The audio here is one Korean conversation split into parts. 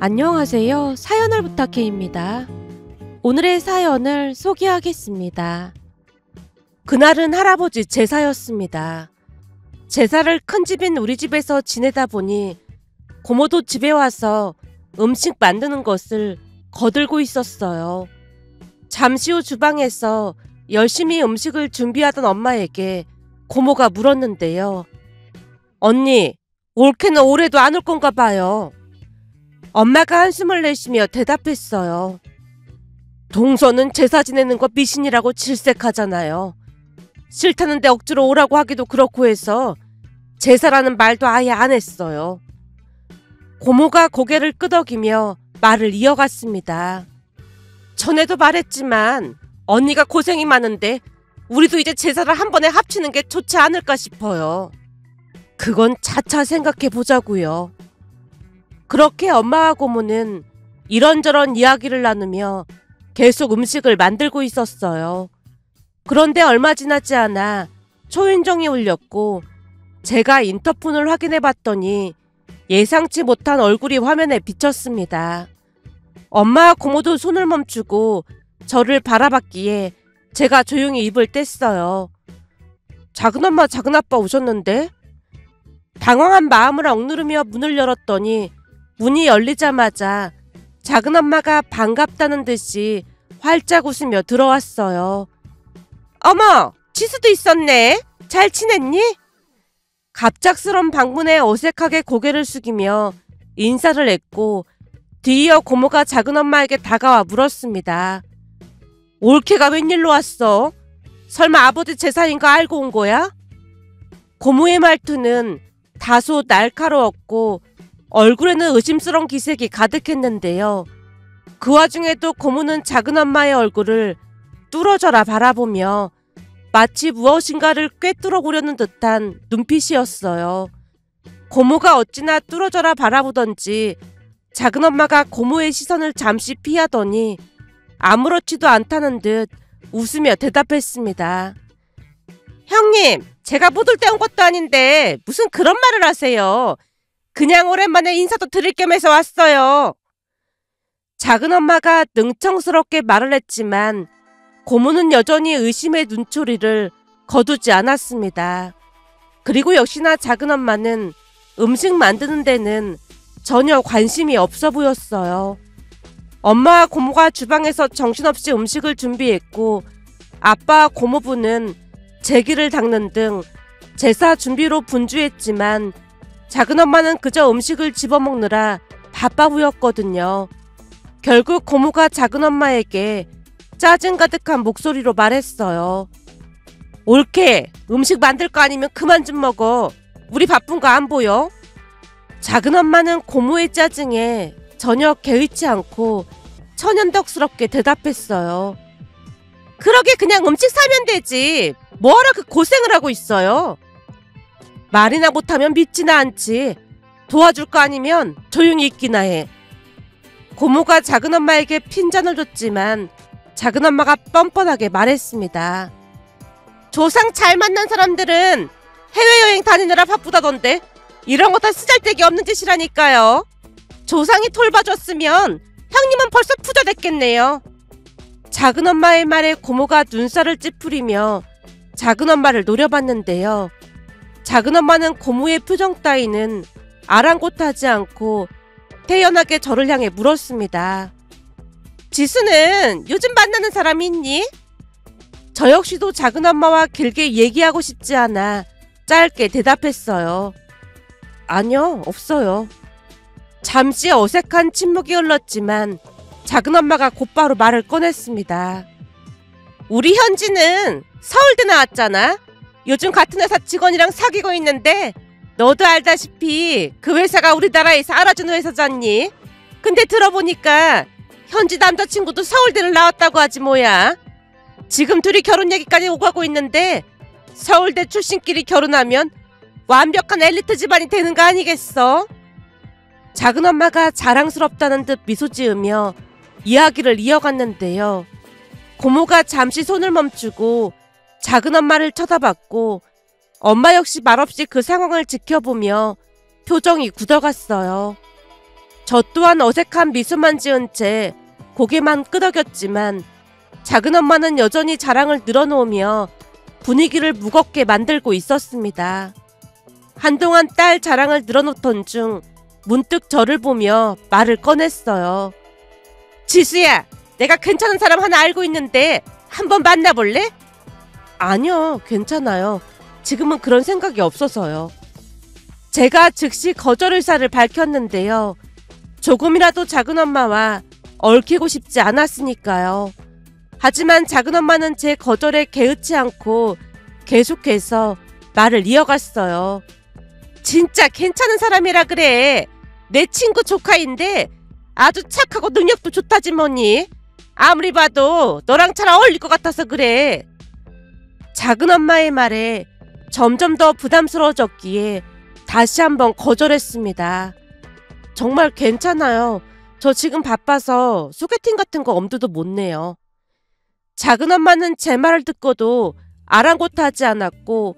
안녕하세요. 사연을 부탁해입니다. 오늘의 사연을 소개하겠습니다. 그날은 할아버지 제사였습니다. 제사를 큰 집인 우리 집에서 지내다 보니 고모도 집에 와서 음식 만드는 것을 거들고 있었어요. 잠시 후 주방에서 열심히 음식을 준비하던 엄마에게 고모가 물었는데요. 언니, 올케는 올해도 안 올 건가 봐요. 엄마가 한숨을 내쉬며 대답했어요. 동서는 제사 지내는 거 미신이라고 질색하잖아요. 싫다는데 억지로 오라고 하기도 그렇고 해서 제사라는 말도 아예 안 했어요. 고모가 고개를 끄덕이며 말을 이어갔습니다. 전에도 말했지만 언니가 고생이 많은데 우리도 이제 제사를 한 번에 합치는 게 좋지 않을까 싶어요. 그건 차차 생각해 보자고요. 그렇게 엄마와 고모는 이런저런 이야기를 나누며 계속 음식을 만들고 있었어요. 그런데 얼마 지나지 않아 초인종이 울렸고 제가 인터폰을 확인해 봤더니 예상치 못한 얼굴이 화면에 비쳤습니다. 엄마와 고모도 손을 멈추고 저를 바라봤기에 제가 조용히 입을 뗐어요. 작은엄마, 작은아빠 오셨는데? 당황한 마음을 억누르며 문을 열었더니 문이 열리자마자 작은엄마가 반갑다는 듯이 활짝 웃으며 들어왔어요. 어머, 지수도 있었네. 잘 지냈니? 갑작스런 방문에 어색하게 고개를 숙이며 인사를 했고 뒤이어 고모가 작은엄마에게 다가와 물었습니다. 올케가 웬일로 왔어? 설마 아버지 제사인 거 알고 온 거야? 고모의 말투는 다소 날카로웠고 얼굴에는 의심스러운 기색이 가득했는데요. 그 와중에도 고모는 작은엄마의 얼굴을 뚫어져라 바라보며 마치 무엇인가를 꿰뚫어 보려는 듯한 눈빛이었어요. 고모가 어찌나 뚫어져라 바라보던지 작은엄마가 고모의 시선을 잠시 피하더니 아무렇지도 않다는 듯 웃으며 대답했습니다. 형님, 제가 못 올 때 온 것도 아닌데 무슨 그런 말을 하세요. 그냥 오랜만에 인사도 드릴 겸해서 왔어요. 작은엄마가 능청스럽게 말을 했지만 고모는 여전히 의심의 눈초리를 거두지 않았습니다. 그리고 역시나 작은엄마는 음식 만드는 데는 전혀 관심이 없어 보였어요. 엄마와 고모가 주방에서 정신없이 음식을 준비했고 아빠와 고모부는 제기를 닦는 등 제사 준비로 분주했지만 작은엄마는 그저 음식을 집어먹느라 바빠 보였거든요. 결국 고모가 작은엄마에게 짜증 가득한 목소리로 말했어요. 올케, 음식 만들 거 아니면 그만 좀 먹어. 우리 바쁜 거 안 보여? 작은엄마는 고모의 짜증에 전혀 개의치 않고 천연덕스럽게 대답했어요. 그러게 그냥 음식 사면 되지. 뭐하러 그 고생을 하고 있어요? 말이나 못하면 믿지나 않지. 도와줄 거 아니면 조용히 있기나 해. 고모가 작은엄마에게 핀잔을 줬지만 작은엄마가 뻔뻔하게 말했습니다. 조상 잘 만난 사람들은 해외여행 다니느라 바쁘다던데 이런 거 다 쓰잘데기 없는 짓이라니까요. 조상이 돌봐줬으면 형님은 벌써 부자 됐겠네요. 작은엄마의 말에 고모가 눈살을 찌푸리며 작은엄마를 노려봤는데요. 작은엄마는 고모의 표정 따위는 아랑곳하지 않고 태연하게 저를 향해 물었습니다. 지수는 요즘 만나는 사람이 있니? 저 역시도 작은엄마와 길게 얘기하고 싶지 않아 짧게 대답했어요. 아니요, 없어요. 잠시 어색한 침묵이 흘렀지만 작은엄마가 곧바로 말을 꺼냈습니다. 우리 현지는 서울대 나왔잖아. 요즘 같은 회사 직원이랑 사귀고 있는데 너도 알다시피 그 회사가 우리나라에서 알아주는 회사잖니. 근데 들어보니까 현지 남자친구도 서울대를 나왔다고 하지 뭐야. 지금 둘이 결혼 얘기까지 오가고 있는데 서울대 출신끼리 결혼하면 완벽한 엘리트 집안이 되는 거 아니겠어? 작은엄마가 자랑스럽다는 듯 미소 지으며 이야기를 이어갔는데요. 고모가 잠시 손을 멈추고 작은엄마를 쳐다봤고 엄마 역시 말없이 그 상황을 지켜보며 표정이 굳어갔어요. 저 또한 어색한 미소만 지은 채 고개만 끄덕였지만 작은엄마는 여전히 자랑을 늘어놓으며 분위기를 무겁게 만들고 있었습니다. 한동안 딸 자랑을 늘어놓던 중 문득 저를 보며 말을 꺼냈어요. 지수야, 내가 괜찮은 사람 하나 알고 있는데 한번 만나볼래? 아니요, 괜찮아요. 지금은 그런 생각이 없어서요. 제가 즉시 거절 의사를 밝혔는데요. 조금이라도 작은엄마와 얽히고 싶지 않았으니까요. 하지만 작은엄마는 제 거절에 개의치 않고 계속해서 말을 이어갔어요. 진짜 괜찮은 사람이라 그래. 내 친구 조카인데 아주 착하고 능력도 좋다지 뭐니. 아무리 봐도 너랑 잘 어울릴 것 같아서 그래. 작은엄마의 말에 점점 더 부담스러워졌기에 다시 한번 거절했습니다. 정말 괜찮아요. 저 지금 바빠서 소개팅 같은 거 엄두도 못 내요. 작은엄마는 제 말을 듣고도 아랑곳하지 않았고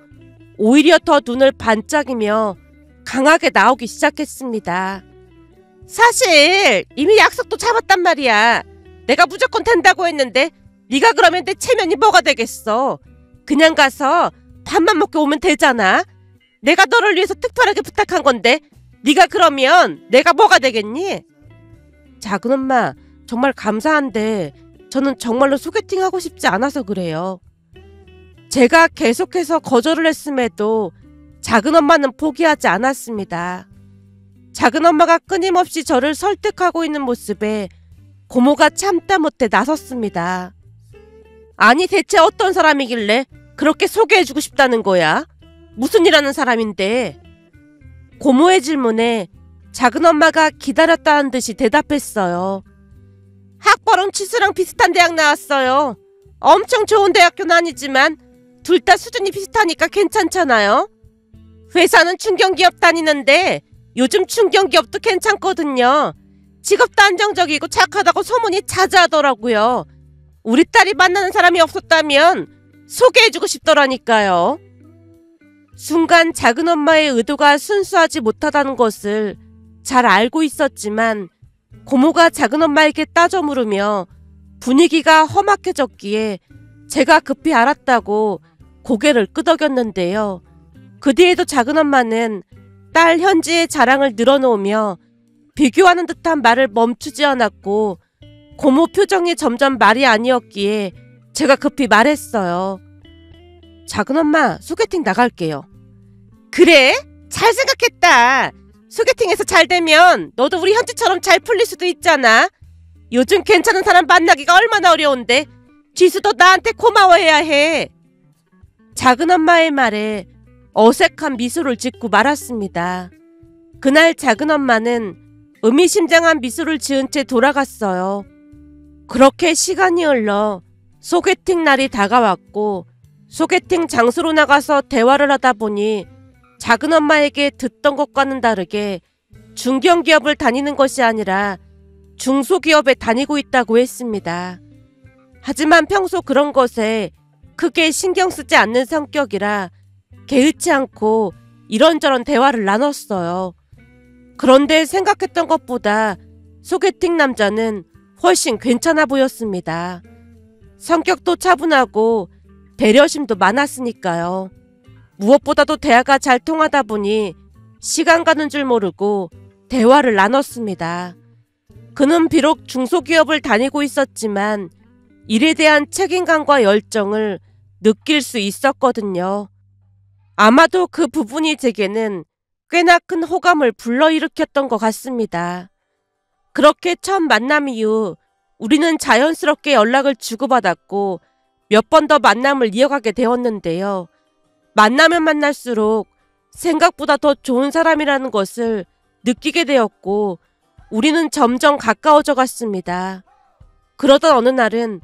오히려 더 눈을 반짝이며 강하게 나오기 시작했습니다. 사실 이미 약속도 잡았단 말이야. 내가 무조건 된다고 했는데 네가 그러면 내 체면이 뭐가 되겠어. 그냥 가서 밥만 먹고 오면 되잖아. 내가 너를 위해서 특별하게 부탁한 건데 네가 그러면 내가 뭐가 되겠니? 작은엄마, 정말 감사한데 저는 정말로 소개팅하고 싶지 않아서 그래요. 제가 계속해서 거절을 했음에도 작은엄마는 포기하지 않았습니다. 작은엄마가 끊임없이 저를 설득하고 있는 모습에 고모가 참다 못해 나섰습니다. 아니, 대체 어떤 사람이길래 그렇게 소개해주고 싶다는 거야? 무슨 일 하는 사람인데? 고모의 질문에 작은엄마가 기다렸다는 듯이 대답했어요. 학벌은 치수랑 비슷한 대학 나왔어요. 엄청 좋은 대학교는 아니지만 둘 다 수준이 비슷하니까 괜찮잖아요. 회사는 중견기업 다니는데 요즘 중견기업도 괜찮거든요. 직업도 안정적이고 착하다고 소문이 자자하더라고요. 우리 딸이 만나는 사람이 없었다면 소개해주고 싶더라니까요. 순간 작은엄마의 의도가 순수하지 못하다는 것을 잘 알고 있었지만 고모가 작은엄마에게 따져 물으며 분위기가 험악해졌기에 제가 급히 알았다고 고개를 끄덕였는데요. 그 뒤에도 작은엄마는 딸 현지의 자랑을 늘어놓으며 비교하는 듯한 말을 멈추지 않았고 고모 표정이 점점 말이 아니었기에 제가 급히 말했어요. 작은엄마, 소개팅 나갈게요. 그래? 잘 생각했다. 소개팅에서 잘 되면 너도 우리 현지처럼 잘 풀릴 수도 있잖아. 요즘 괜찮은 사람 만나기가 얼마나 어려운데 지수도 나한테 고마워해야 해. 작은엄마의 말에 어색한 미소를 짓고 말았습니다. 그날 작은엄마는 의미심장한 미소를 지은 채 돌아갔어요. 그렇게 시간이 흘러 소개팅 날이 다가왔고 소개팅 장소로 나가서 대화를 하다 보니 작은엄마에게 듣던 것과는 다르게 중견기업을 다니는 것이 아니라 중소기업에 다니고 있다고 했습니다. 하지만 평소 그런 것에 크게 신경 쓰지 않는 성격이라 개의치 않고 이런저런 대화를 나눴어요. 그런데 생각했던 것보다 소개팅 남자는 훨씬 괜찮아 보였습니다. 성격도 차분하고 배려심도 많았으니까요. 무엇보다도 대화가 잘 통하다 보니 시간 가는 줄 모르고 대화를 나눴습니다. 그는 비록 중소기업을 다니고 있었지만 일에 대한 책임감과 열정을 느낄 수 있었거든요. 아마도 그 부분이 제게는 꽤나 큰 호감을 불러일으켰던 것 같습니다. 그렇게 처음 만남 이후 우리는 자연스럽게 연락을 주고받았고 몇 번 더 만남을 이어가게 되었는데요. 만나면 만날수록 생각보다 더 좋은 사람이라는 것을 느끼게 되었고 우리는 점점 가까워져 갔습니다. 그러던 어느 날은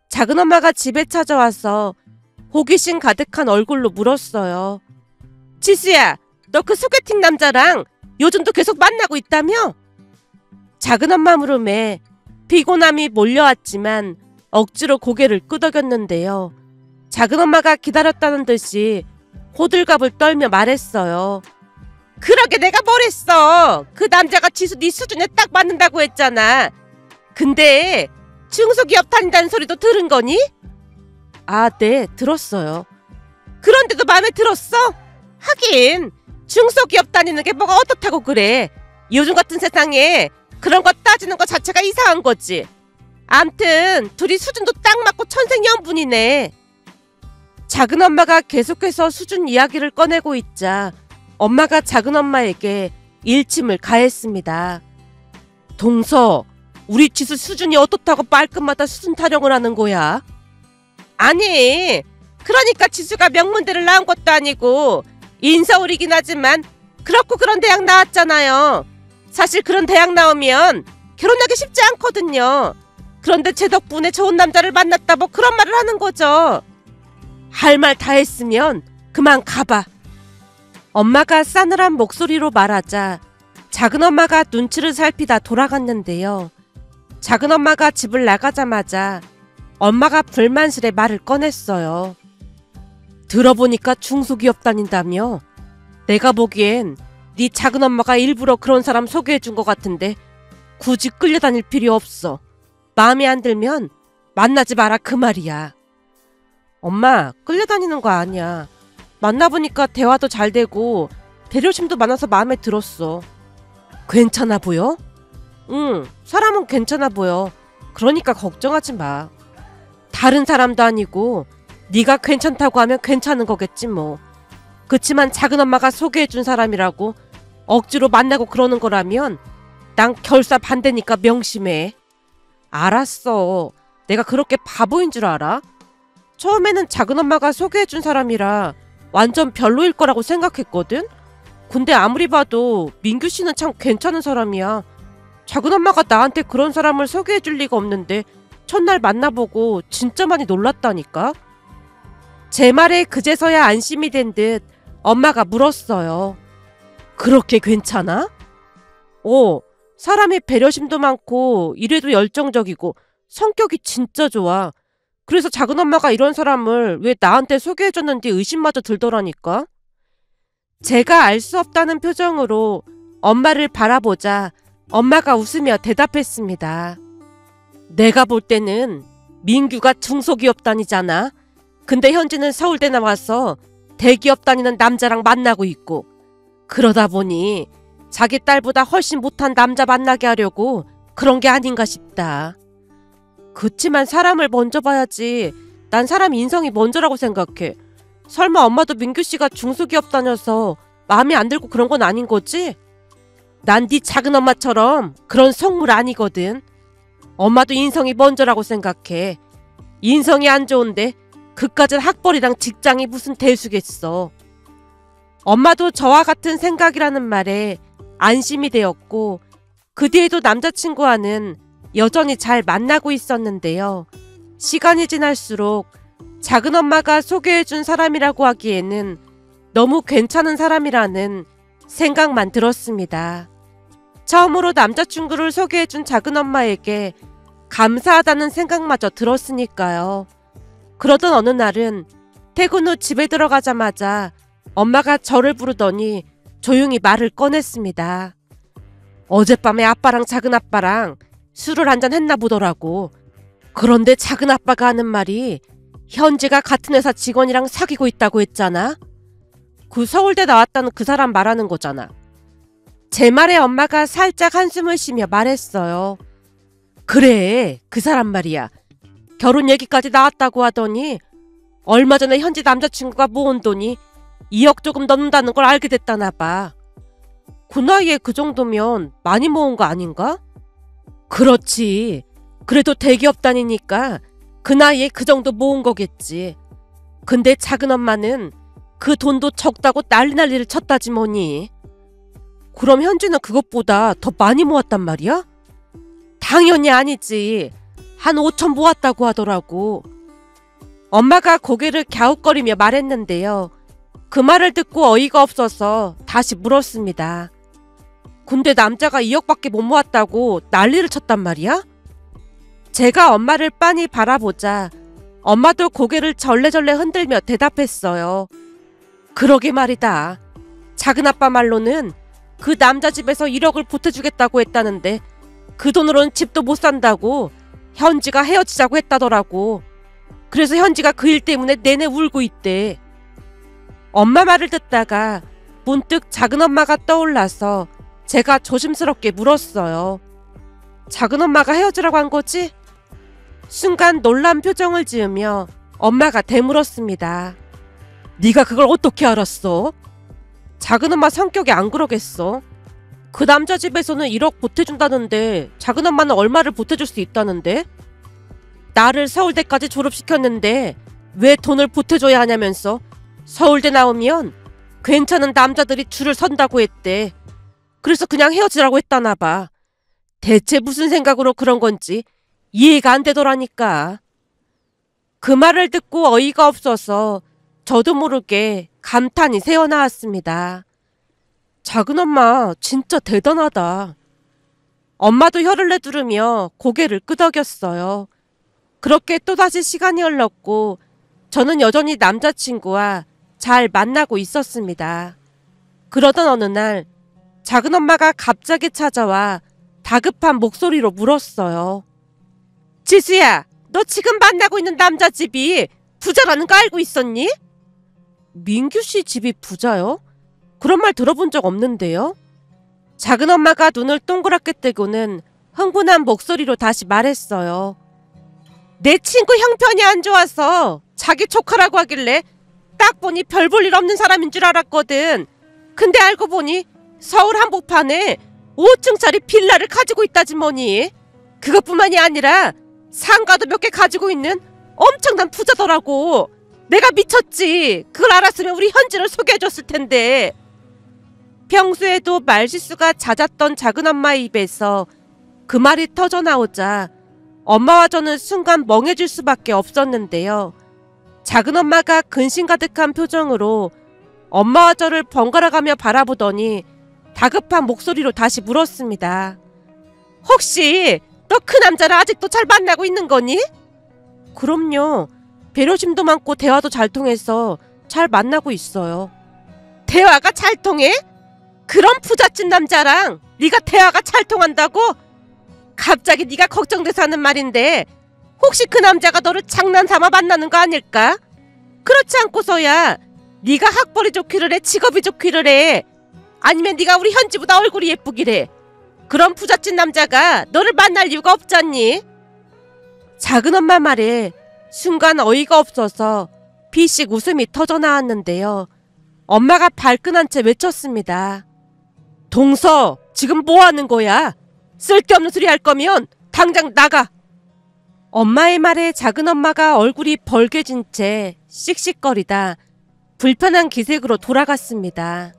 작은엄마가 집에 찾아와서 호기심 가득한 얼굴로 물었어요. 지수야, 너 그 소개팅 남자랑 요즘도 계속 만나고 있다며? 작은엄마 물음에 피곤함이 몰려왔지만 억지로 고개를 끄덕였는데요. 작은엄마가 기다렸다는 듯이 호들갑을 떨며 말했어요. 그러게 내가 뭘 했어. 그 남자가 지수 네 수준에 딱 맞는다고 했잖아. 근데 중소기업 다닌다는 소리도 들은 거니? 아, 네, 들었어요. 그런데도 마음에 들었어? 하긴 중소기업 다니는 게 뭐가 어떻다고 그래. 요즘 같은 세상에 그런 거 따지는 거 자체가 이상한 거지. 암튼 둘이 수준도 딱 맞고 천생연분이네. 작은 엄마가 계속해서 수준 이야기를 꺼내고 있자 엄마가 작은 엄마에게 일침을 가했습니다. 동서, 우리 지수 수준이 어떻다고 말끝마다 수준 타령을 하는 거야? 아니, 그러니까 지수가 명문대를 나온 것도 아니고 인서울이긴 하지만 그렇고 그런 대학 나왔잖아요. 사실 그런 대학 나오면 결혼하기 쉽지 않거든요. 그런데 제 덕분에 좋은 남자를 만났다 뭐 그런 말을 하는 거죠. 할 말 다 했으면 그만 가봐. 엄마가 싸늘한 목소리로 말하자 작은 엄마가 눈치를 살피다 돌아갔는데요. 작은 엄마가 집을 나가자마자 엄마가 불만스레 말을 꺼냈어요. 들어보니까 중소기업 다닌다며? 내가 보기엔 네 작은 엄마가 일부러 그런 사람 소개해준 것 같은데 굳이 끌려다닐 필요 없어. 마음에 안 들면 만나지 마라 그 말이야. 엄마, 끌려다니는 거 아니야. 만나보니까 대화도 잘 되고 배려심도 많아서 마음에 들었어. 괜찮아 보여? 응, 사람은 괜찮아 보여. 그러니까 걱정하지 마. 다른 사람도 아니고 네가 괜찮다고 하면 괜찮은 거겠지 뭐. 그치만 작은 엄마가 소개해준 사람이라고 억지로 만나고 그러는 거라면 난 결사 반대니까 명심해. 알았어. 내가 그렇게 바보인 줄 알아? 처음에는 작은 엄마가 소개해준 사람이라 완전 별로일 거라고 생각했거든? 근데 아무리 봐도 민규 씨는 참 괜찮은 사람이야. 작은 엄마가 나한테 그런 사람을 소개해줄 리가 없는데 첫날 만나보고 진짜 많이 놀랐다니까? 제 말에 그제서야 안심이 된 듯 엄마가 물었어요. 그렇게 괜찮아? 사람이 배려심도 많고 이래도 열정적이고 성격이 진짜 좋아. 그래서 작은 엄마가 이런 사람을 왜 나한테 소개해줬는지 의심마저 들더라니까. 제가 알 수 없다는 표정으로 엄마를 바라보자 엄마가 웃으며 대답했습니다. 내가 볼 때는 민규가 중소기업 다니잖아. 근데 현지는 서울대 나와서 대기업 다니는 남자랑 만나고 있고, 그러다 보니 자기 딸보다 훨씬 못한 남자 만나게 하려고 그런 게 아닌가 싶다. 그치만 사람을 먼저 봐야지. 난 사람 인성이 먼저라고 생각해. 설마 엄마도 민규 씨가 중소기업 다녀서 마음에 안 들고 그런 건 아닌 거지? 난 네 작은 엄마처럼 그런 속물 아니거든. 엄마도 인성이 먼저라고 생각해. 인성이 안 좋은데 그까짓 학벌이랑 직장이 무슨 대수겠어. 엄마도 저와 같은 생각이라는 말에 안심이 되었고, 그 뒤에도 남자친구와는 여전히 잘 만나고 있었는데요. 시간이 지날수록 작은 엄마가 소개해준 사람이라고 하기에는 너무 괜찮은 사람이라는 생각만 들었습니다. 처음으로 남자친구를 소개해준 작은 엄마에게 감사하다는 생각마저 들었으니까요. 그러던 어느 날은 퇴근 후 집에 들어가자마자 엄마가 저를 부르더니 조용히 말을 꺼냈습니다. 어젯밤에 아빠랑 작은 아빠랑 술을 한잔 했나 보더라고. 그런데 작은 아빠가 하는 말이 현지가 같은 회사 직원이랑 사귀고 있다고 했잖아. 그 서울대 나왔다는 그 사람 말하는 거잖아. 제 말에 엄마가 살짝 한숨을 쉬며 말했어요. 그래, 그 사람 말이야. 결혼 얘기까지 나왔다고 하더니 얼마 전에 현지 남자친구가 모은 돈이 2억 조금 넘는다는 걸 알게 됐다나 봐. 그 나이에 그 정도면 많이 모은 거 아닌가? 그렇지. 그래도 대기업 다니니까 그 나이에 그 정도 모은 거겠지. 근데 작은 엄마는 그 돈도 적다고 난리를 쳤다지 뭐니. 그럼 현지는 그것보다 더 많이 모았단 말이야? 당연히 아니지. 한 5천 모았다고 하더라고. 엄마가 고개를 갸웃거리며 말했는데요. 그 말을 듣고 어이가 없어서 다시 물었습니다. 근데 남자가 2억밖에 못 모았다고 난리를 쳤단 말이야? 제가 엄마를 빤히 바라보자 엄마도 고개를 절레절레 흔들며 대답했어요. 그러게 말이다. 작은아빠 말로는 그 남자 집에서 1억을 보태주겠다고 했다는데 그 돈으로는 집도 못 산다고 현지가 헤어지자고 했다더라고. 그래서 현지가 그 일 때문에 내내 울고 있대. 엄마 말을 듣다가 문득 작은엄마가 떠올라서 제가 조심스럽게 물었어요. 작은엄마가 헤어지라고 한 거지? 순간 놀란 표정을 지으며 엄마가 되물었습니다. 네가 그걸 어떻게 알았어? 작은엄마 성격이 안 그러겠어. 그 남자 집에서는 1억 보태준다는데 작은엄마는 얼마를 보태줄 수 있다는데? 나를 서울대까지 졸업시켰는데 왜 돈을 보태줘야 하냐면서 서울대 나오면 괜찮은 남자들이 줄을 선다고 했대. 그래서 그냥 헤어지라고 했다나 봐. 대체 무슨 생각으로 그런 건지 이해가 안 되더라니까. 그 말을 듣고 어이가 없어서 저도 모르게 감탄이 새어나왔습니다. 작은엄마 진짜 대단하다. 엄마도 혀를 내두르며 고개를 끄덕였어요. 그렇게 또다시 시간이 흘렀고 저는 여전히 남자친구와 잘 만나고 있었습니다. 그러던 어느 날 작은엄마가 갑자기 찾아와 다급한 목소리로 물었어요. 지수야, 너 지금 만나고 있는 남자 집이 부자라는 거 알고 있었니? 민규 씨 집이 부자요? 그런 말 들어본 적 없는데요? 작은엄마가 눈을 동그랗게 뜨고는 흥분한 목소리로 다시 말했어요. 내 친구 형편이 안 좋아서 자기 조카라고 하길래 딱 보니 별 볼 일 없는 사람인 줄 알았거든. 근데 알고 보니 서울 한복판에 5층짜리 빌라를 가지고 있다지 뭐니. 그것뿐만이 아니라 상가도 몇 개 가지고 있는 엄청난 부자더라고. 내가 미쳤지. 그걸 알았으면 우리 현지를 소개해줬을 텐데. 평소에도 말실수가 잦았던 작은엄마의 입에서 그 말이 터져나오자 엄마와 저는 순간 멍해질 수밖에 없었는데요. 작은엄마가 근심 가득한 표정으로 엄마와 저를 번갈아가며 바라보더니 다급한 목소리로 다시 물었습니다. 혹시 너 그 남자를 아직도 잘 만나고 있는 거니? 그럼요. 배려심도 많고 대화도 잘 통해서 잘 만나고 있어요. 대화가 잘 통해? 그런 부잣집 남자랑 네가 대화가 잘 통한다고? 갑자기 네가 걱정돼서 하는 말인데 혹시 그 남자가 너를 장난삼아 만나는 거 아닐까? 그렇지 않고서야 네가 학벌이 좋기를 해, 직업이 좋기를 해, 아니면 네가 우리 현지보다 얼굴이 예쁘기래. 그런 부잣집 남자가 너를 만날 이유가 없잖니? 작은엄마 말에 순간 어이가 없어서 피식 웃음이 터져나왔는데요. 엄마가 발끈한 채 외쳤습니다. 동서, 지금 뭐 하는 거야? 쓸데없는 소리 할 거면 당장 나가. 엄마의 말에 작은엄마가 얼굴이 벌개진 채 씩씩거리다 불편한 기색으로 돌아갔습니다.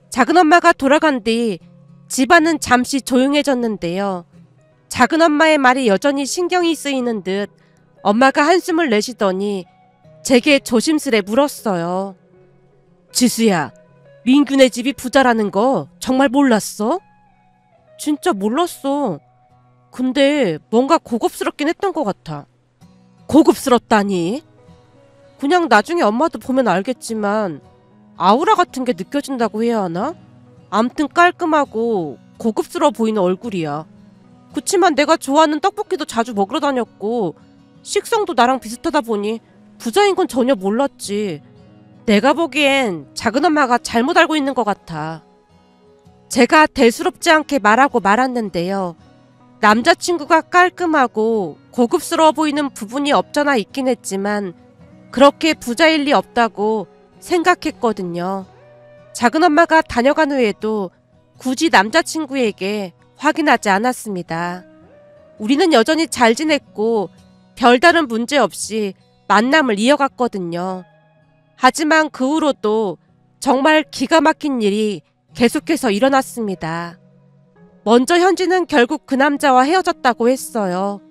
작은엄마가 돌아간 뒤 집안은 잠시 조용해졌는데요. 작은엄마의 말이 여전히 신경이 쓰이는 듯 엄마가 한숨을 내쉬더니 제게 조심스레 물었어요. 지수야, 민규네 집이 부자라는 거 정말 몰랐어? 진짜 몰랐어. 근데 뭔가 고급스럽긴 했던 것 같아. 고급스럽다니? 그냥 나중에 엄마도 보면 알겠지만 아우라 같은 게 느껴진다고 해야 하나? 암튼 깔끔하고 고급스러워 보이는 얼굴이야. 그치만 내가 좋아하는 떡볶이도 자주 먹으러 다녔고 식성도 나랑 비슷하다 보니 부자인 건 전혀 몰랐지. 내가 보기엔 작은엄마가 잘못 알고 있는 것 같아. 제가 대수롭지 않게 말하고 말았는데요. 남자친구가 깔끔하고 고급스러워 보이는 부분이 없잖아 있긴 했지만 그렇게 부자일 리 없다고 생각했거든요. 작은엄마가 다녀간 후에도 굳이 남자친구에게 확인하지 않았습니다. 우리는 여전히 잘 지냈고 별다른 문제 없이 만남을 이어갔거든요. 하지만 그 후로도 정말 기가 막힌 일이 계속해서 일어났습니다. 먼저 현지는 결국 그 남자와 헤어졌다고 했어요.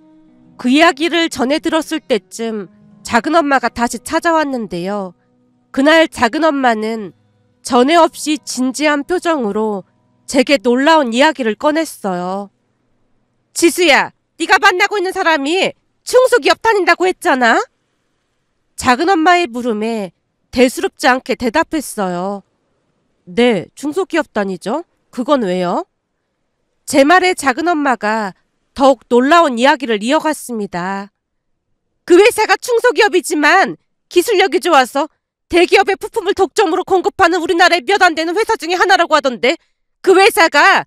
그 이야기를 전해 들었을 때쯤 작은엄마가 다시 찾아왔는데요. 그날 작은엄마는 전에 없이 진지한 표정으로 제게 놀라운 이야기를 꺼냈어요. 지수야, 네가 만나고 있는 사람이 중소기업 다닌다고 했잖아? 작은엄마의 물음에 대수롭지 않게 대답했어요. 네, 중소기업 다니죠. 그건 왜요? 제 말에 작은엄마가 더욱 놀라운 이야기를 이어갔습니다. 그 회사가 중소기업이지만 기술력이 좋아서 대기업의 부품을 독점으로 공급하는 우리나라의 몇 안 되는 회사 중에 하나라고 하던데 그 회사가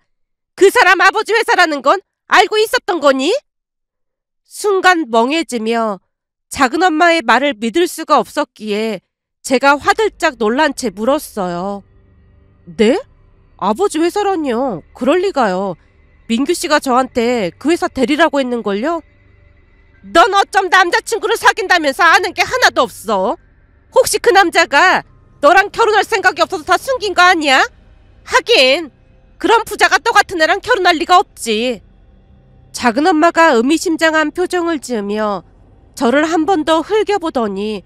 그 사람 아버지 회사라는 건 알고 있었던 거니? 순간 멍해지며 작은엄마의 말을 믿을 수가 없었기에 제가 화들짝 놀란 채 물었어요. 네? 아버지 회사라니요. 그럴 리가요. 민규 씨가 저한테 그 회사 대리라고 했는걸요? 넌 어쩜 남자친구를 사귄다면서 아는 게 하나도 없어? 혹시 그 남자가 너랑 결혼할 생각이 없어서 다 숨긴 거 아니야? 하긴 그런 부자가 너 같은 애랑 결혼할 리가 없지. 작은엄마가 의미심장한 표정을 지으며 저를 한 번 더 흘겨보더니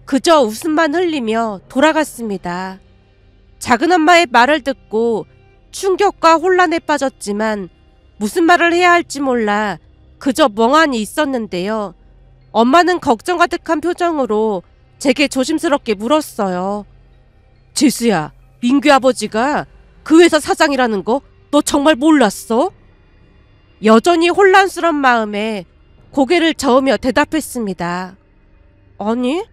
그저 웃음만 흘리며 돌아갔습니다. 작은엄마의 말을 듣고 충격과 혼란에 빠졌지만 무슨 말을 해야 할지 몰라 그저 멍하니 있었는데요. 엄마는 걱정 가득한 표정으로 제게 조심스럽게 물었어요. 지수야, 민규 아버지가 그 회사 사장이라는 거 너 정말 몰랐어? 여전히 혼란스러운 마음에 고개를 저으며 대답했습니다. 아니,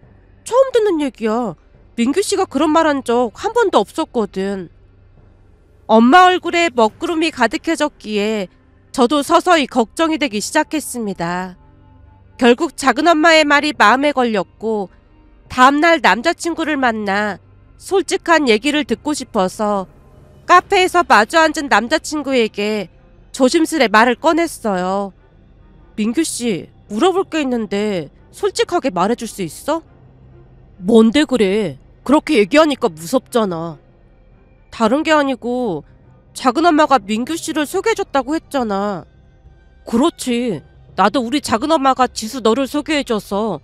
처음 듣는 얘기야. 민규 씨가 그런 말 한 적 한 번도 없었거든. 엄마 얼굴에 먹구름이 가득해졌기에 저도 서서히 걱정이 되기 시작했습니다. 결국 작은엄마의 말이 마음에 걸렸고 다음날 남자친구를 만나 솔직한 얘기를 듣고 싶어서 카페에서 마주 앉은 남자친구에게 조심스레 말을 꺼냈어요. 민규 씨, 물어볼 게 있는데 솔직하게 말해줄 수 있어? 뭔데 그래? 그렇게 얘기하니까 무섭잖아. 다른 게 아니고 작은엄마가 민규 씨를 소개해줬다고 했잖아. 그렇지. 나도 우리 작은엄마가 지수 너를 소개해줘서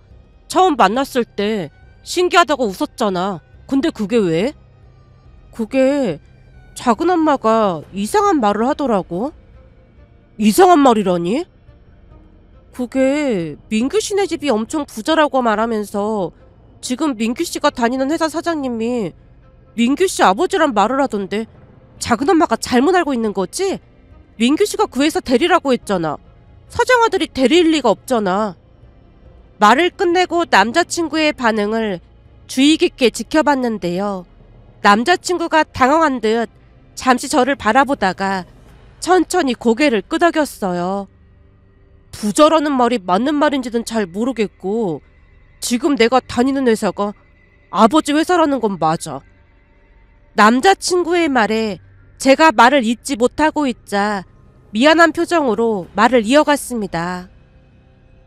처음 만났을 때 신기하다고 웃었잖아. 근데 그게 왜? 그게 작은엄마가 이상한 말을 하더라고. 이상한 말이라니? 그게 민규 씨네 집이 엄청 부자라고 말하면서 지금 민규 씨가 다니는 회사 사장님이 민규 씨 아버지란 말을 하던데 작은엄마가 잘못 알고 있는 거지? 민규 씨가 그 회사 대리라고 했잖아. 사장 아들이 대리일 리가 없잖아. 말을 끝내고 남자친구의 반응을 주의 깊게 지켜봤는데요. 남자친구가 당황한 듯 잠시 저를 바라보다가 천천히 고개를 끄덕였어요. 부자라는 말이 맞는 말인지는 잘 모르겠고 지금 내가 다니는 회사가 아버지 회사라는 건 맞아. 남자친구의 말에 제가 말을 잇지 못하고 있자 미안한 표정으로 말을 이어갔습니다.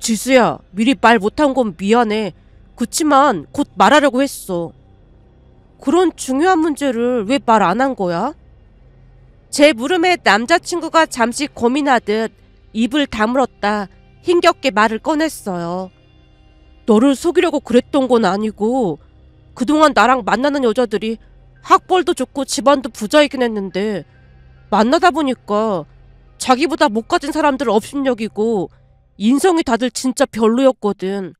지수야, 미리 말 못한 건 미안해. 그치만 곧 말하려고 했어. 그런 중요한 문제를 왜 말 안 한 거야? 제 물음에 남자친구가 잠시 고민하듯 입을 다물었다 힘겹게 말을 꺼냈어요. 너를 속이려고 그랬던 건 아니고 그동안 나랑 만나는 여자들이 학벌도 좋고 집안도 부자이긴 했는데 만나다 보니까 자기보다 못 가진 사람들을 업신여기고 인성이 다들 진짜 별로였거든.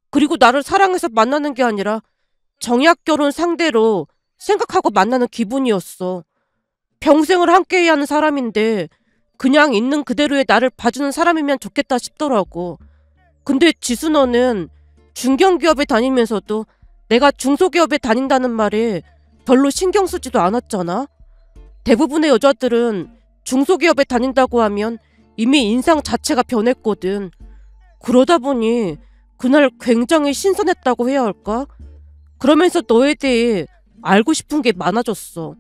그리고 나를 사랑해서 만나는 게 아니라 정약 결혼 상대로 생각하고 만나는 기분이었어. 평생을 함께해야 하는 사람인데 그냥 있는 그대로의 나를 봐주는 사람이면 좋겠다 싶더라고. 근데 지수 너는 중견기업에 다니면서도 내가 중소기업에 다닌다는 말에 별로 신경 쓰지도 않았잖아. 대부분의 여자들은 중소기업에 다닌다고 하면 이미 인상 자체가 변했거든. 그러다 보니 그날 굉장히 신선했다고 해야 할까? 그러면서 너에 대해 알고 싶은 게 많아졌어.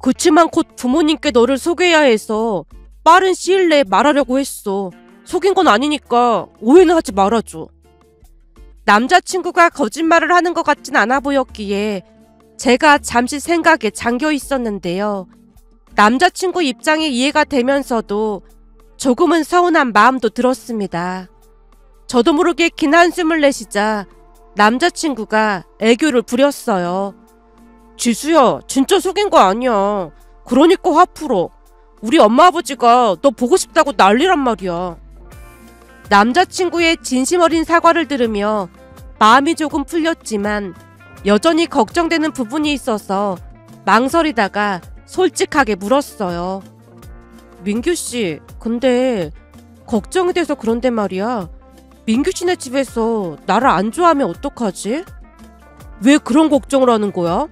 그치만 곧 부모님께 너를 소개해야 해서 빠른 시일 내에 말하려고 했어. 속인 건 아니니까 오해는 하지 말아줘. 남자친구가 거짓말을 하는 것 같진 않아 보였기에 제가 잠시 생각에 잠겨 있었는데요. 남자친구 입장이 이해가 되면서도 조금은 서운한 마음도 들었습니다. 저도 모르게 긴 한숨을 내쉬자 남자친구가 애교를 부렸어요. 지수야, 진짜 속인 거 아니야. 그러니까 화 풀어. 우리 엄마 아버지가 너 보고 싶다고 난리란 말이야. 남자친구의 진심 어린 사과를 들으며 마음이 조금 풀렸지만 여전히 걱정되는 부분이 있어서 망설이다가 솔직하게 물었어요. 민규 씨, 근데 걱정이 돼서 그런데 말이야. 민규 씨네 집에서 나를 안 좋아하면 어떡하지? 왜 그런 걱정을 하는 거야?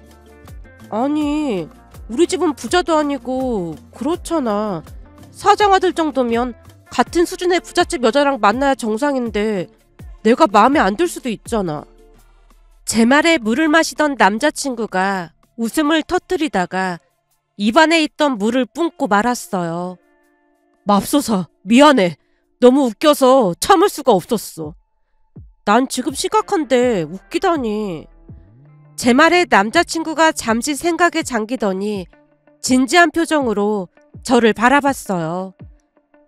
아니, 우리 집은 부자도 아니고 그렇잖아. 사장 아들 정도면 같은 수준의 부잣집 여자랑 만나야 정상인데 내가 마음에 안 들 수도 있잖아. 제 말에 물을 마시던 남자친구가 웃음을 터뜨리다가 입안에 있던 물을 뿜고 말았어요. 맙소사, 미안해. 너무 웃겨서 참을 수가 없었어. 난 지금 심각한데 웃기다니. 제 말에 남자친구가 잠시 생각에 잠기더니 진지한 표정으로 저를 바라봤어요.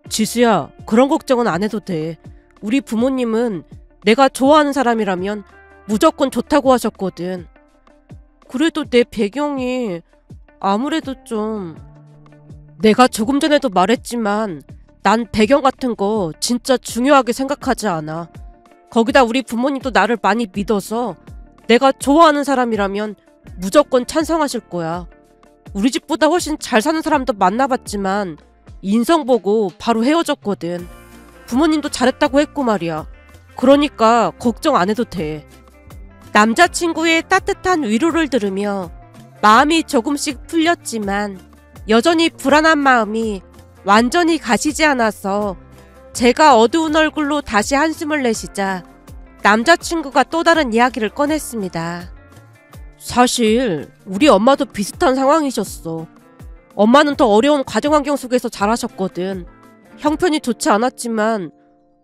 지수야, 그런 걱정은 안 해도 돼. 우리 부모님은 내가 좋아하는 사람이라면 무조건 좋다고 하셨거든. 그래도 내 배경이 아무래도 좀... 내가 조금 전에도 말했지만 난 배경 같은 거 진짜 중요하게 생각하지 않아. 거기다 우리 부모님도 나를 많이 믿어서 내가 좋아하는 사람이라면 무조건 찬성하실 거야. 우리 집보다 훨씬 잘 사는 사람도 만나봤지만 인성 보고 바로 헤어졌거든. 부모님도 잘했다고 했고 말이야. 그러니까 걱정 안 해도 돼. 남자친구의 따뜻한 위로를 들으며 마음이 조금씩 풀렸지만 여전히 불안한 마음이 완전히 가시지 않아서 제가 어두운 얼굴로 다시 한숨을 내쉬자 남자친구가 또 다른 이야기를 꺼냈습니다. 사실 우리 엄마도 비슷한 상황이셨어. 엄마는 더 어려운 가정환경 속에서 자라셨거든. 형편이 좋지 않았지만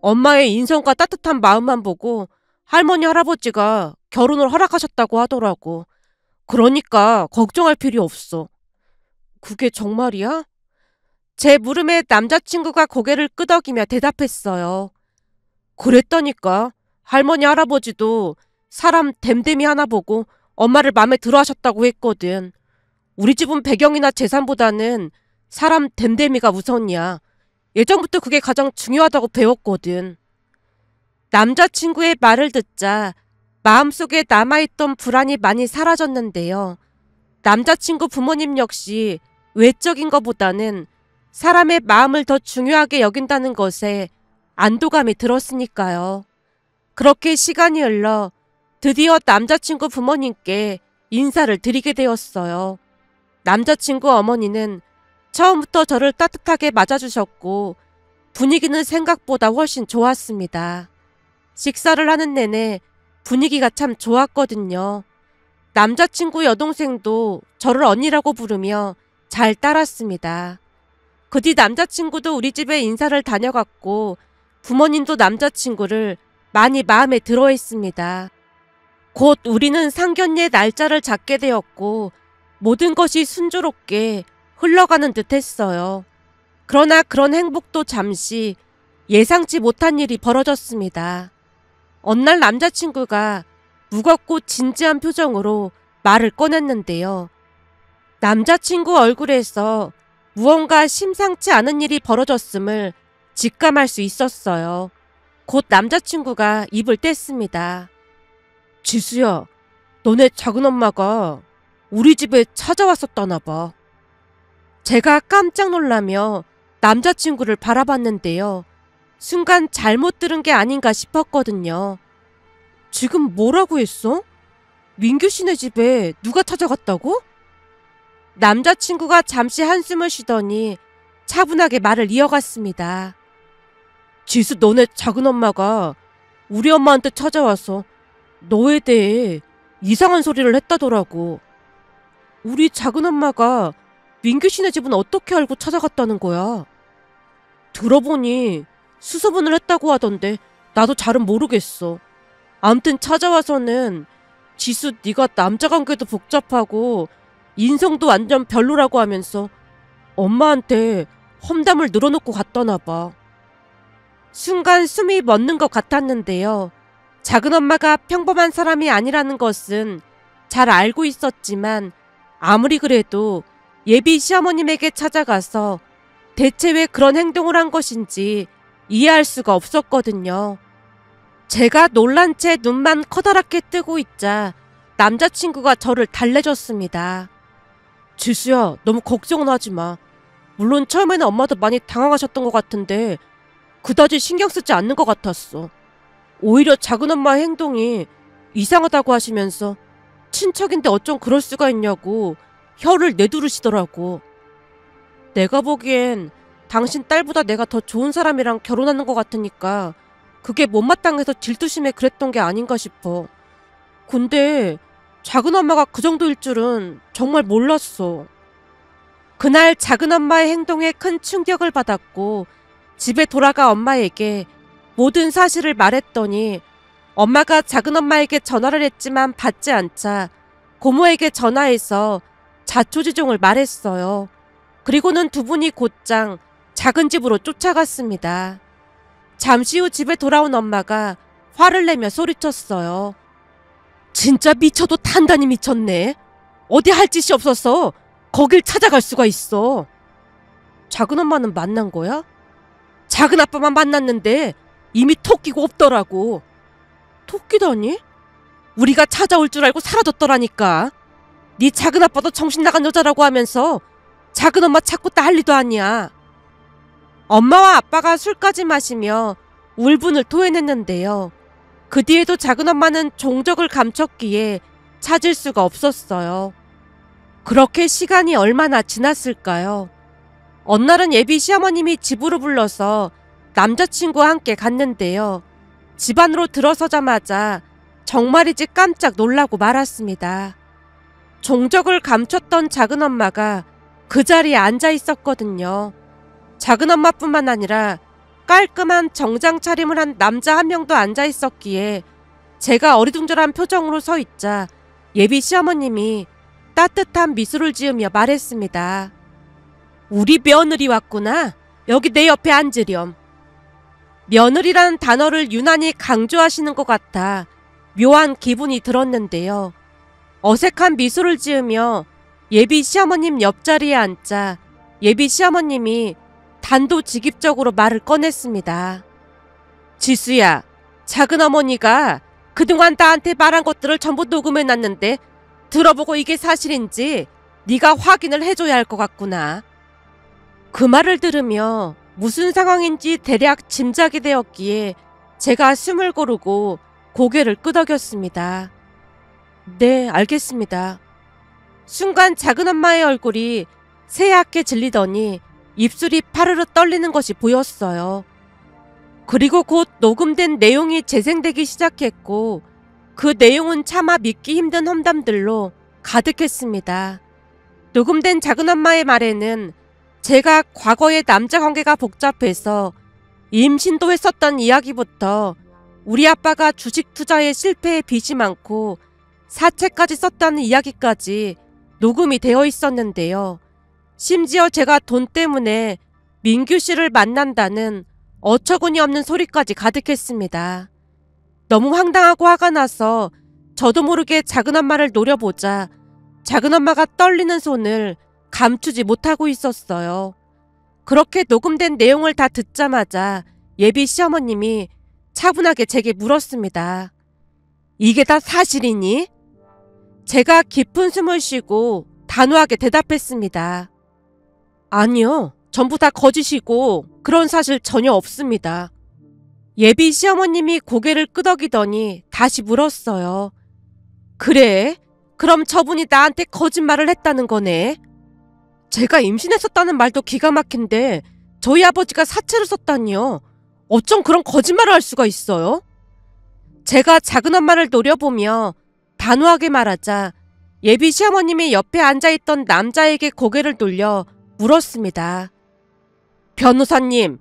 엄마의 인성과 따뜻한 마음만 보고 할머니 할아버지가 결혼을 허락하셨다고 하더라고. 그러니까 걱정할 필요 없어. 그게 정말이야? 제 물음에 남자친구가 고개를 끄덕이며 대답했어요. 그랬다니까. 할머니 할아버지도 사람 됨됨이 하나 보고 엄마를 마음에 들어 하셨다고 했거든. 우리 집은 배경이나 재산보다는 사람 됨됨이가 우선이야. 예전부터 그게 가장 중요하다고 배웠거든. 남자친구의 말을 듣자 마음속에 남아있던 불안이 많이 사라졌는데요. 남자친구 부모님 역시 외적인 것보다는 사람의 마음을 더 중요하게 여긴다는 것에 안도감이 들었으니까요. 그렇게 시간이 흘러 드디어 남자친구 부모님께 인사를 드리게 되었어요. 남자친구 어머니는 처음부터 저를 따뜻하게 맞아주셨고 분위기는 생각보다 훨씬 좋았습니다. 식사를 하는 내내 분위기가 참 좋았거든요. 남자친구 여동생도 저를 언니라고 부르며 잘 따랐습니다. 그 뒤 남자친구도 우리 집에 인사를 다녀갔고 부모님도 남자친구를 많이 마음에 들어 했습니다. 곧 우리는 상견례 날짜를 잡게 되었고 모든 것이 순조롭게 흘러가는 듯 했어요. 그러나 그런 행복도 잠시 예상치 못한 일이 벌어졌습니다. 어느 날 남자친구가 무겁고 진지한 표정으로 말을 꺼냈는데요. 남자친구 얼굴에서 무언가 심상치 않은 일이 벌어졌음을 직감할 수 있었어요. 곧 남자친구가 입을 뗐습니다. 지수야, 너네 작은엄마가 우리 집에 찾아왔었다나 봐. 제가 깜짝 놀라며 남자친구를 바라봤는데요. 순간 잘못 들은 게 아닌가 싶었거든요. 지금 뭐라고 했어? 민규 씨네 집에 누가 찾아갔다고? 남자친구가 잠시 한숨을 쉬더니 차분하게 말을 이어갔습니다. 지수, 너네 작은엄마가 우리 엄마한테 찾아와서 너에 대해 이상한 소리를 했다더라고. 우리 작은엄마가 민규 씨네 집은 어떻게 알고 찾아갔다는 거야? 들어보니 수소문을 했다고 하던데 나도 잘은 모르겠어. 암튼 찾아와서는 지수, 네가 남자관계도 복잡하고 인성도 완전 별로라고 하면서 엄마한테 험담을 늘어놓고 갔다나 봐. 순간 숨이 멎는 것 같았는데요. 작은엄마가 평범한 사람이 아니라는 것은 잘 알고 있었지만 아무리 그래도 예비 시어머님에게 찾아가서 대체 왜 그런 행동을 한 것인지 이해할 수가 없었거든요. 제가 놀란 채 눈만 커다랗게 뜨고 있자 남자친구가 저를 달래줬습니다. 지수야, 너무 걱정은 하지 마. 물론 처음에는 엄마도 많이 당황하셨던 것 같은데 그다지 신경 쓰지 않는 것 같았어. 오히려 작은 엄마의 행동이 이상하다고 하시면서 친척인데 어쩜 그럴 수가 있냐고 혀를 내두르시더라고. 내가 보기엔 당신 딸보다 내가 더 좋은 사람이랑 결혼하는 것 같으니까 그게 못마땅해서 질투심에 그랬던 게 아닌가 싶어. 근데 작은 엄마가 그 정도일 줄은 정말 몰랐어. 그날 작은 엄마의 행동에 큰 충격을 받았고 집에 돌아가 엄마에게 모든 사실을 말했더니 엄마가 작은 엄마에게 전화를 했지만 받지 않자 고모에게 전화해서 자초지종을 말했어요. 그리고는 두 분이 곧장 작은 집으로 쫓아갔습니다. 잠시 후 집에 돌아온 엄마가 화를 내며 소리쳤어요. 진짜 미쳐도 단단히 미쳤네. 어디 할 짓이 없어서 거길 찾아갈 수가 있어. 작은 엄마는 만난 거야? 작은 아빠만 만났는데 이미 토끼고 없더라고. 토끼다니? 우리가 찾아올 줄 알고 사라졌더라니까. 네 작은 아빠도 정신 나간 여자라고 하면서 작은 엄마 찾고 난리도 아니야. 엄마와 아빠가 술까지 마시며 울분을 토해냈는데요. 그 뒤에도 작은 엄마는 종적을 감췄기에 찾을 수가 없었어요. 그렇게 시간이 얼마나 지났을까요? 어느 날은 예비 시어머님이 집으로 불러서 남자친구와 함께 갔는데요. 집 안으로 들어서자마자 정말이지 깜짝 놀라고 말았습니다. 종적을 감췄던 작은 엄마가 그 자리에 앉아 있었거든요. 작은 엄마뿐만 아니라 깔끔한 정장 차림을 한 남자 한 명도 앉아 있었기에 제가 어리둥절한 표정으로 서 있자 예비 시어머님이 따뜻한 미소를 지으며 말했습니다. 우리 며느리 왔구나. 여기 내 옆에 앉으렴. 며느리라는 단어를 유난히 강조하시는 것 같아 묘한 기분이 들었는데요. 어색한 미소를 지으며 예비 시어머님 옆자리에 앉자 예비 시어머님이 단도직입적으로 말을 꺼냈습니다. 지수야, 작은 어머니가 그동안 나한테 말한 것들을 전부 녹음해놨는데 들어보고 이게 사실인지 네가 확인을 해줘야 할 것 같구나. 그 말을 들으며 무슨 상황인지 대략 짐작이 되었기에 제가 숨을 고르고 고개를 끄덕였습니다. 네, 알겠습니다. 순간 작은 엄마의 얼굴이 새하얗게 질리더니 입술이 파르르 떨리는 것이 보였어요. 그리고 곧 녹음된 내용이 재생되기 시작했고 그 내용은 차마 믿기 힘든 험담들로 가득했습니다. 녹음된 작은 엄마의 말에는 제가 과거의 남자 관계가 복잡해서 임신도 했었던 이야기부터 우리 아빠가 주식 투자에 실패해 빚이 많고 사채까지 썼다는 이야기까지 녹음이 되어 있었는데요. 심지어 제가 돈 때문에 민규 씨를 만난다는 어처구니 없는 소리까지 가득했습니다. 너무 황당하고 화가 나서 저도 모르게 작은 엄마를 노려보자 작은 엄마가 떨리는 손을 감추지 못하고 있었어요. 그렇게 녹음된 내용을 다 듣자마자 예비 시어머님이 차분하게 제게 물었습니다. 이게 다 사실이니? 제가 깊은 숨을 쉬고 단호하게 대답했습니다. 아니요. 전부 다 거짓이고 그런 사실 전혀 없습니다. 예비 시어머님이 고개를 끄덕이더니 다시 물었어요. 그래? 그럼 저분이 나한테 거짓말을 했다는 거네? 제가 임신했었다는 말도 기가 막힌데 저희 아버지가 사채를 썼다니요. 어쩜 그런 거짓말을 할 수가 있어요? 제가 작은 엄마를 노려보며 단호하게 말하자 예비 시어머님이 옆에 앉아있던 남자에게 고개를 돌려 물었습니다. 변호사님,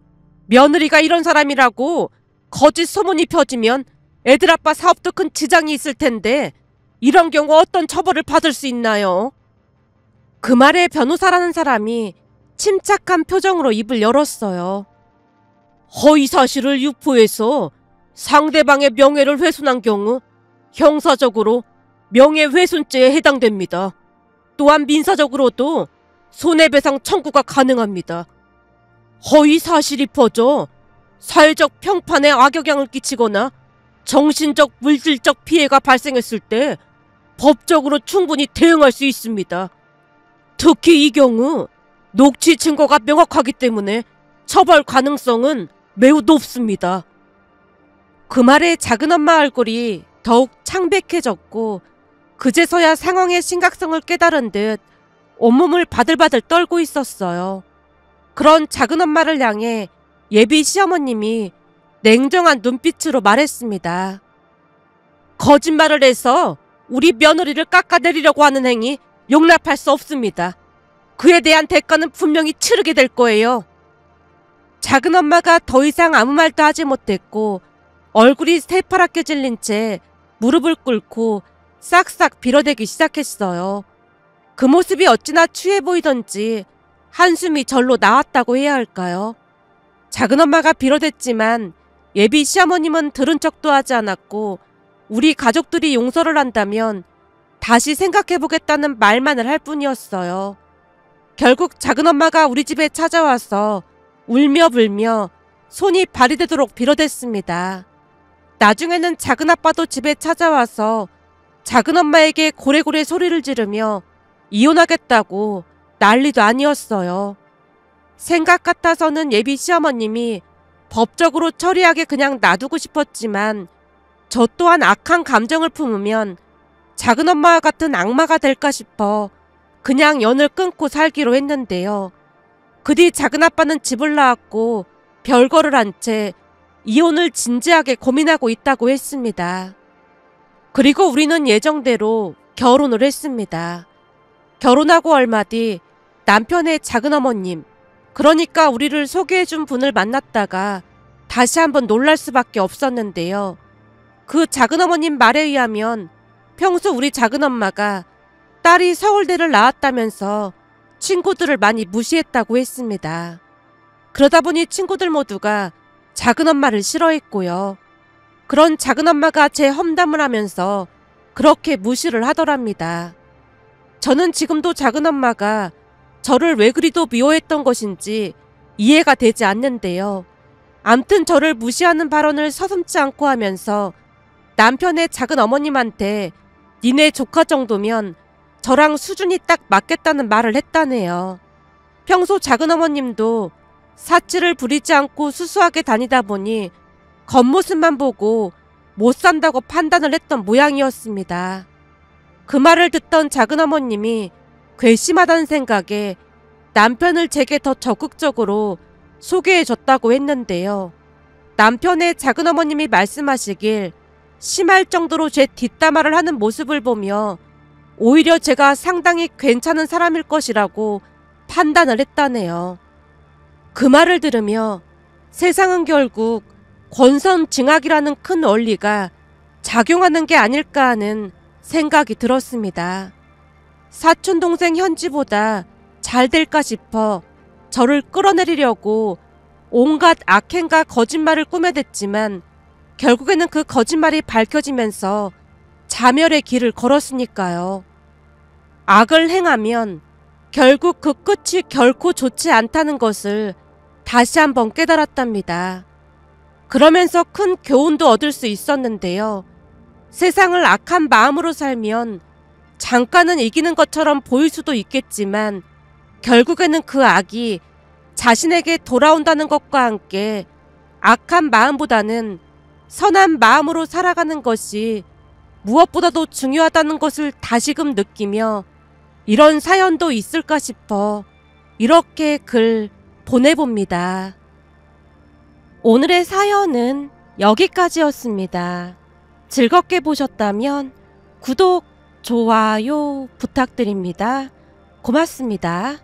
며느리가 이런 사람이라고 거짓 소문이 펴지면 애들 아빠 사업도 큰 지장이 있을 텐데 이런 경우 어떤 처벌을 받을 수 있나요? 그 말에 변호사라는 사람이 침착한 표정으로 입을 열었어요. 허위 사실을 유포해서 상대방의 명예를 훼손한 경우 형사적으로 명예훼손죄에 해당됩니다. 또한 민사적으로도 손해배상 청구가 가능합니다. 허위 사실이 퍼져 사회적 평판에 악영향을 끼치거나 정신적, 물질적 피해가 발생했을 때 법적으로 충분히 대응할 수 있습니다. 특히 이 경우 녹취 증거가 명확하기 때문에 처벌 가능성은 매우 높습니다. 그 말에 작은엄마 얼굴이 더욱 창백해졌고 그제서야 상황의 심각성을 깨달은 듯 온몸을 바들바들 떨고 있었어요. 그런 작은엄마를 향해 예비 시어머님이 냉정한 눈빛으로 말했습니다. 거짓말을 해서 우리 며느리를 깎아내리려고 하는 행위 용납할 수 없습니다. 그에 대한 대가는 분명히 치르게 될 거예요. 작은엄마가 더 이상 아무 말도 하지 못했고 얼굴이 새파랗게 질린 채 무릎을 꿇고 싹싹 빌어대기 시작했어요. 그 모습이 어찌나 취해 보이던지 한숨이 절로 나왔다고 해야 할까요? 작은엄마가 빌어댔지만 예비 시어머님은 들은 척도 하지 않았고 우리 가족들이 용서를 한다면 다시 생각해보겠다는 말만을 할 뿐이었어요. 결국 작은엄마가 우리 집에 찾아와서 울며 불며 손이 발이 되도록 빌어댔습니다. 나중에는 작은아빠도 집에 찾아와서 작은엄마에게 고래고래 소리를 지르며 이혼하겠다고 난리도 아니었어요. 생각 같아서는 예비 시어머님이 법적으로 처리하게 그냥 놔두고 싶었지만 저 또한 악한 감정을 품으면 작은엄마와 같은 악마가 될까 싶어 그냥 연을 끊고 살기로 했는데요. 그 뒤 작은아빠는 집을 나왔고 별거를 한 채 이혼을 진지하게 고민하고 있다고 했습니다. 그리고 우리는 예정대로 결혼을 했습니다. 결혼하고 얼마 뒤 남편의 작은어머님, 그러니까 우리를 소개해준 분을 만났다가 다시 한번 놀랄 수밖에 없었는데요. 그 작은어머님 말에 의하면 평소 우리 작은엄마가 딸이 서울대를 나왔다면서 친구들을 많이 무시했다고 했습니다. 그러다 보니 친구들 모두가 작은엄마를 싫어했고요. 그런 작은엄마가 제 험담을 하면서 그렇게 무시를 하더랍니다. 저는 지금도 작은엄마가 저를 왜 그리도 미워했던 것인지 이해가 되지 않는데요. 암튼 저를 무시하는 발언을 서슴지 않고 하면서 남편의 작은어머님한테 니네 조카 정도면 저랑 수준이 딱 맞겠다는 말을 했다네요. 평소 작은어머님도 사치를 부리지 않고 수수하게 다니다 보니 겉모습만 보고 못 산다고 판단을 했던 모양이었습니다. 그 말을 듣던 작은어머님이 괘씸하다는 생각에 남편을 제게 더 적극적으로 소개해줬다고 했는데요. 남편의 작은어머님이 말씀하시길 심할 정도로 제 뒷담화를 하는 모습을 보며 오히려 제가 상당히 괜찮은 사람일 것이라고 판단을 했다네요. 그 말을 들으며 세상은 결국 권선징악이라는 큰 원리가 작용하는 게 아닐까 하는 생각이 들었습니다. 사촌동생 현지보다 잘 될까 싶어 저를 끌어내리려고 온갖 악행과 거짓말을 꾸며댔지만 결국에는 그 거짓말이 밝혀지면서 자멸의 길을 걸었으니까요. 악을 행하면 결국 그 끝이 결코 좋지 않다는 것을 다시 한번 깨달았답니다. 그러면서 큰 교훈도 얻을 수 있었는데요. 세상을 악한 마음으로 살면 잠깐은 이기는 것처럼 보일 수도 있겠지만 결국에는 그 악이 자신에게 돌아온다는 것과 함께 악한 마음보다는 선한 마음으로 살아가는 것이 무엇보다도 중요하다는 것을 다시금 느끼며 이런 사연도 있을까 싶어 이렇게 글 보내봅니다. 오늘의 사연은 여기까지였습니다. 즐겁게 보셨다면 구독, 좋아요 부탁드립니다. 고맙습니다.